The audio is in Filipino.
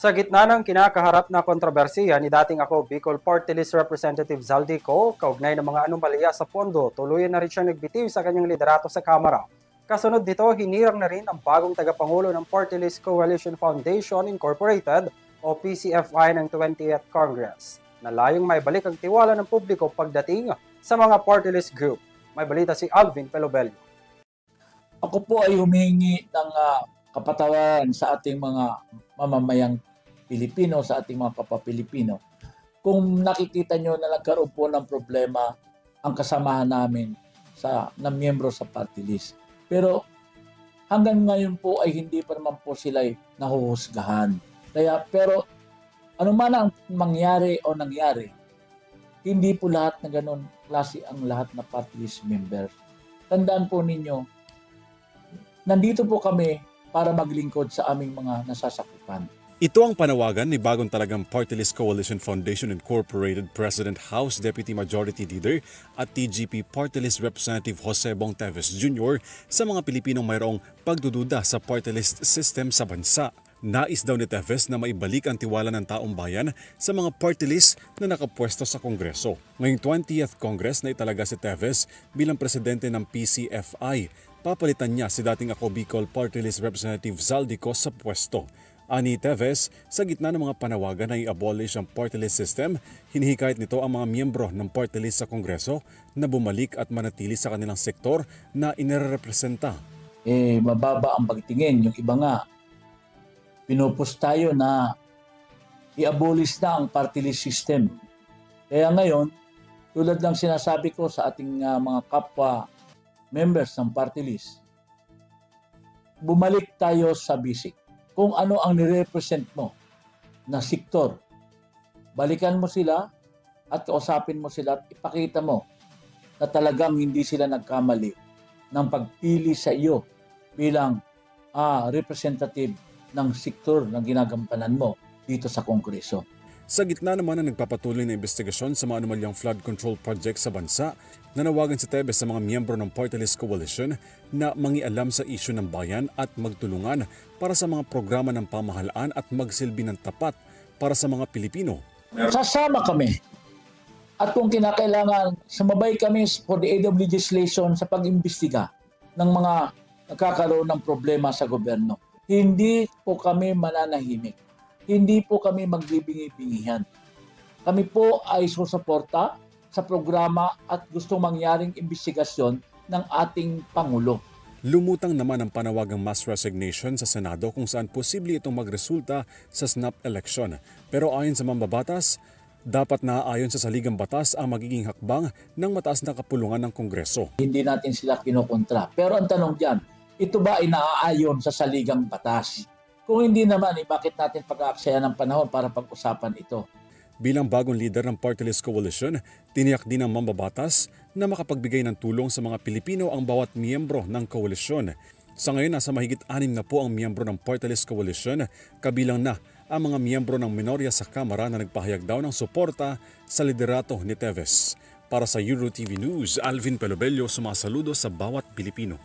Sa gitna ng kinakaharap na kontrobersiya ni dating ako Bicol Party List Representative Zaldico, kaugnay ng mga anomalya sa pondo, tuluyan na rin siyang nagbitiw sa kanyang liderato sa Kamara. Kasunod nito, hinirang na rin ang bagong tagapangulo ng Party List Coalition Foundation Incorporated o PCFI ng 20th Congress, na layong maibalik ang tiwala ng publiko pagdating sa mga party list group. May balita si Alvin Pelobello. Ako po ay humihingi ng kapatawaran sa ating mga mamamayang Pilipino, sa ating mga kapapilipino. Kung nakikita nyo na nagkaroon po ng problema ang kasamahan namin na miyembro sa party list. Pero hanggang ngayon po ay hindi pa naman po sila nahuhusgahan. Pero ano man ang mangyari o nangyari, hindi po lahat na ganun klase ang lahat na party list members. Tandaan po ninyo, nandito po kami para maglingkod sa aming mga nasasakupan. Ito ang panawagan ni bagong talagang Party List Coalition Foundation Incorporated President House Deputy Majority Leader at TGP Party List Representative Jose Bong Teves Jr. sa mga Pilipinong mayroong pagdududa sa party list system sa bansa. Nais daw ni Teves na maibalik ang tiwala ng taong bayan sa mga party list na nakapwesto sa Kongreso. Ngayong 20th Congress na italaga si Teves bilang presidente ng PCFI, papalitan niya si dating ako Bicol Party List Representative Zaldico sa pwesto. Ani Teves, sa gitna ng mga panawagan na i-abolish ang party list system, hinihikayat nito ang mga miyembro ng party list sa Kongreso na bumalik at manatili sa kanilang sektor na inirepresenta. Mababa ang pagtingin. Yung iba nga, pinupus tayo na i-abolish na ang party list system. Kaya ngayon, tulad ng sinasabi ko sa ating mga kapwa members ng party list, bumalik tayo sa basic. Kung ano ang nirepresent mo na sektor, balikan mo sila at kausapin mo sila at ipakita mo na talagang hindi sila nagkamali ng pagpili sa iyo bilang representative ng sektor na ginagampanan mo dito sa Kongreso. Sa gitna naman ng nagpapatuloy na investigasyon sa mga anomalyang flood control project sa bansa, nanawagan si Teves sa mga miyembro ng Party List Coalition na mangialam sa isyu ng bayan at magtulungan para sa mga programa ng pamahalaan at magsilbi ng tapat para sa mga Pilipino. Sasama kami at kung kinakailangan, sumabay kami for the aid of legislation sa pag-imbestiga ng mga nagkakaroon ng problema sa gobyerno. Hindi po kami mananahimik. Hindi po kami magbibingi-bingihan. Kami po ay susuporta sa programa at gustong mangyaring imbestigasyon ng ating Pangulo. Lumutang naman ang panawagang mass resignation sa Senado kung saan posible itong magresulta sa snap election. Pero ayon sa mambabatas, dapat naaayon sa saligang batas ang magiging hakbang ng mataas na kapulungan ng Kongreso. Hindi natin sila kinokontra. Pero ang tanong dyan, ito ba ay naaayon sa saligang batas? Kung hindi naman, bakit natin pag-aaksaya ng panahon para pag-usapan ito? Bilang bagong leader ng Party List Coalition, tiniyak din ng mambabatas na makapagbigay ng tulong sa mga Pilipino ang bawat miyembro ng koalisyon. Sa ngayon, nasa mahigit 6 na po ang miyembro ng Party List Coalition, kabilang na ang mga miyembro ng minorya sa Kamara na nagpahayag daw ng suporta sa liderato ni Teves. Para sa EuroTV News, Alvin Pelobello, sumasaludo sa bawat Pilipino.